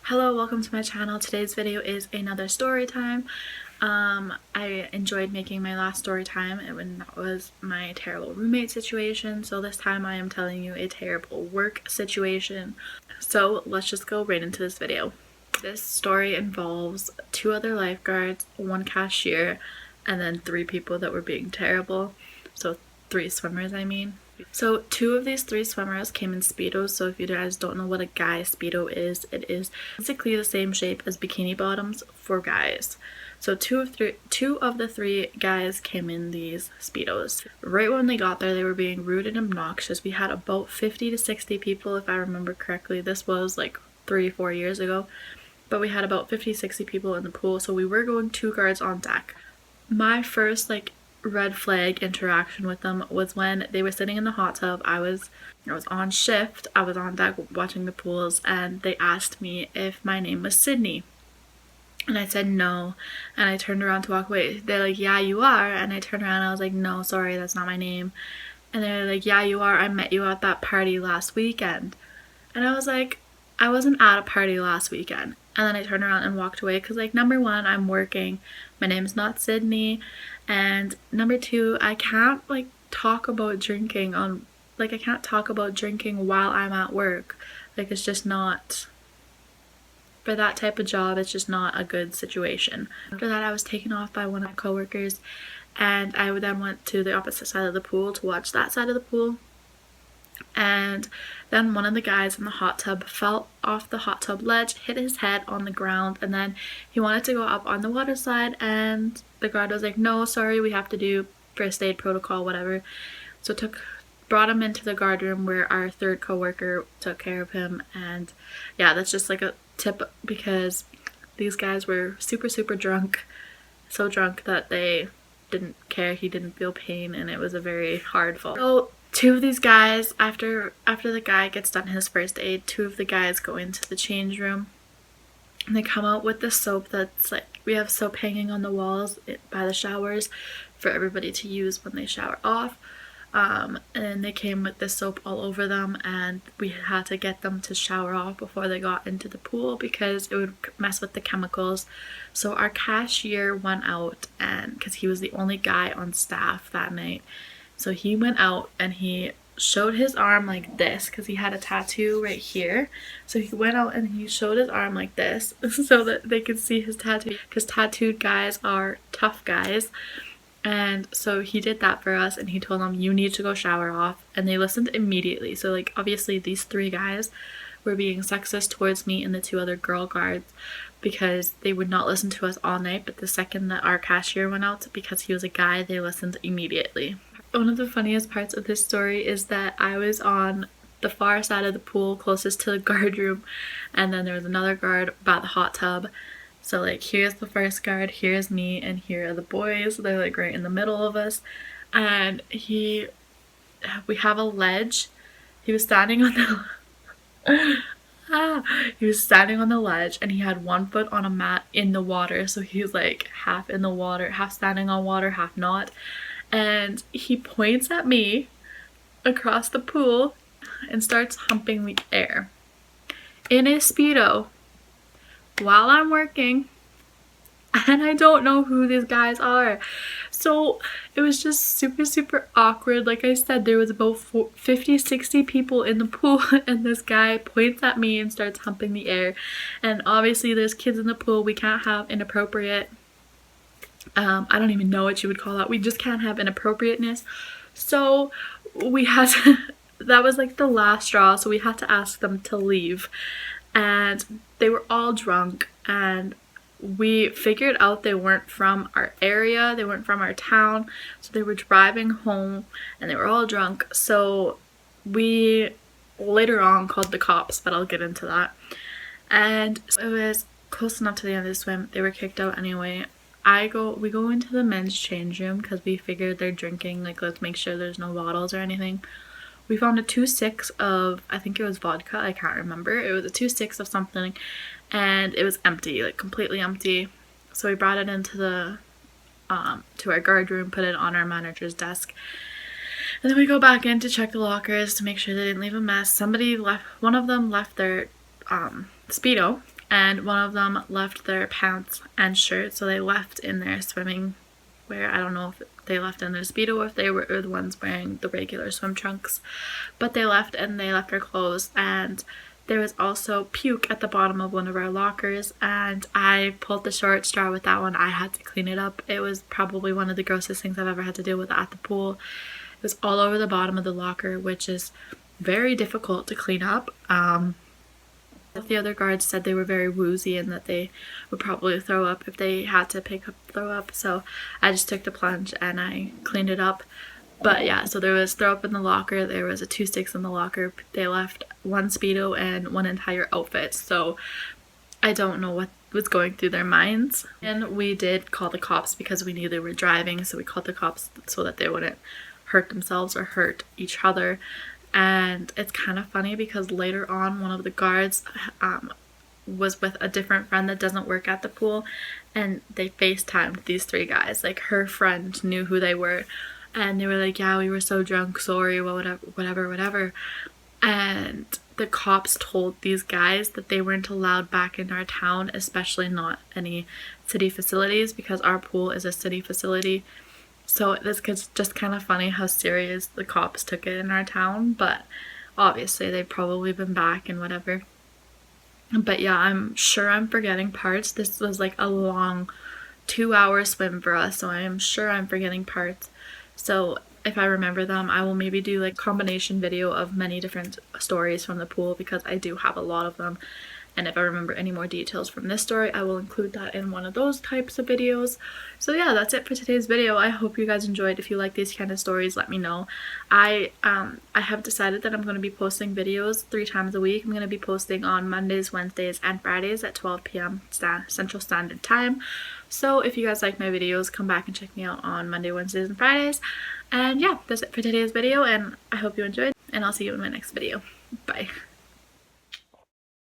Hello, welcome to my channel. Today's video is another story time. I enjoyed making my last story time when that was my terrible roommate situation, so this time I am telling you a terrible work situation. So let's just go right into this video. This story involves 2 other lifeguards, 1 cashier, and then 3 people that were being terrible. So 3 swimmers, I mean. So 2 of these 3 swimmers came in Speedos, so if you guys don't know what a guy Speedo is, it is basically the same shape as bikini bottoms for guys. So two of the 3 guys came in these Speedos. Right when they got there, they were being rude and obnoxious. We had about 50 to 60 people, if I remember correctly. This was like 3-4 years ago, but we had about 50-60 people in the pool, so we were going 2 guards on deck. My first red flag interaction with them was when they were sitting in the hot tub. I was on shift, I was on deck watching the pools, and they asked me if my name was Sydney, and I said no, and I turned around to walk away. They're like, yeah you are, and I turned around and I was like, no, sorry, that's not my name. And they're like, yeah you are, I met you at that party last weekend. And I was like, I wasn't at a party last weekend. And then I turned around and walked away because, number 1, I'm working. My name's not Sydney. And number 2, I can't, talk about drinking on, I can't talk about drinking while I'm at work. It's just not, for that type of job, it's just not a good situation. After that, I was taken off by one of my coworkers, and I then went to the opposite side of the pool to watch that side of the pool. And then one of the guys in the hot tub fell off the hot tub ledge, hit his head on the ground, and then he wanted to go up on the water slide, and the guard was like, no, sorry, we have to do first aid protocol, whatever. So brought him into the guard room where our 3rd coworker took care of him. And yeah, that's just a tip, because these guys were super drunk, so drunk that they didn't care. He didn't feel pain, and it was a very hard fall. So 2 of these guys, after the guy gets done his first aid, 2 of the guys go into the change room, and they come out with this soap that's we have soap hanging on the walls by the showers for everybody to use when they shower off. And they came with this soap all over them, and we had to get them to shower off before they got into the pool because it would mess with the chemicals. So our cashier went out, and because he was the only guy on staff that night, so he went out and he showed his arm like this because he had a tattoo right here. So he went out and he showed his arm like this so that they could see his tattoo, because tattooed guys are tough guys. And so he did that for us, and he told them, you need to go shower off, and they listened immediately. So obviously these 3 guys were being sexist towards me and the 2 other girl guards because they would not listen to us all night, but the second that our cashier went out, because he was a guy, they listened immediately. One of the funniest parts of this story is that I was on the far side of the pool closest to the guard room, and then there was another guard by the hot tub. So here's the first guard, here's me, and here are the boys. They're right in the middle of us. And we have a ledge. He was standing on the he was standing on the ledge, and he had 1 foot on a mat in the water. So he was half in the water, half standing on water, half not. And he points at me across the pool and starts humping the air in a Speedo while I'm working, and I don't know who these guys are. So it was just super awkward. Like I said, there was about 50-60 people in the pool, and this guy points at me and starts humping the air. And obviously there's kids in the pool. We can't have inappropriate, I don't even know what you would call that. We just can't have inappropriateness. So we had to, that was the last straw, so we had to ask them to leave. And they were all drunk, and we figured out they weren't from our area, they weren't from our town, so they were driving home, and they were all drunk. So we later on called the cops, but I'll get into that. And it was close enough to the end of the swim. They were kicked out anyway. We go into the men's change room because we figured they're drinking, let's make sure there's no bottles or anything. We found a 2-6 of, I think it was vodka, I can't remember. It was a 2-6 of something, and it was empty, completely empty. So we brought it into the to our guard room, put it on our manager's desk, and then we go back in to check the lockers to make sure they didn't leave a mess. One of them left their Speedo, and one of them left their pants and shirt, so they left in their swimming wear. I don't know if they left in their Speedo or if they were the ones wearing the regular swim trunks, but they left, and they left their clothes, and there was also puke at the bottom of one of our lockers, and I pulled the short straw with that one. I had to clean it up. It was probably one of the grossest things I've ever had to deal with at the pool. It was all over the bottom of the locker, which is very difficult to clean up. The other guards said they were very woozy and that they would probably throw up if they had to throw up, so I just took the plunge and I cleaned it up. But yeah, so there was throw up in the locker, there was 2 sticks in the locker, they left 1 Speedo and 1 entire outfit, so I don't know what was going through their minds. And we did call the cops because we knew they were driving, so we called the cops so that they wouldn't hurt themselves or hurt each other. And it's kind of funny because later on, one of the guards was with a different friend that doesn't work at the pool, and they FaceTimed these 3 guys. Like, her friend knew who they were, and they were like, yeah, we were so drunk, sorry, well, whatever. And the cops told these guys that they weren't allowed back in our town, especially not any city facilities, because our pool is a city facility. So this is just kind of funny how serious the cops took it in our town, but obviously they've probably been back and whatever. But yeah, I'm sure I'm forgetting parts. This was like a long 2-hour swim for us, so I am sure I'm forgetting parts. So if I remember them, I will maybe do like a combination video of many different stories from the pool, because I do have a lot of them. And if I remember any more details from this story, I will include that in one of those types of videos. So yeah, that's it for today's video. I hope you guys enjoyed. If you like these kind of stories, let me know. I have decided that I'm going to be posting videos 3 times a week. I'm going to be posting on Mondays, Wednesdays, and Fridays at 12 p.m. Central Standard Time. So if you guys like my videos, come back and check me out on Monday, Wednesdays, and Fridays. And yeah, that's it for today's video, and I hope you enjoyed, and I'll see you in my next video. Bye.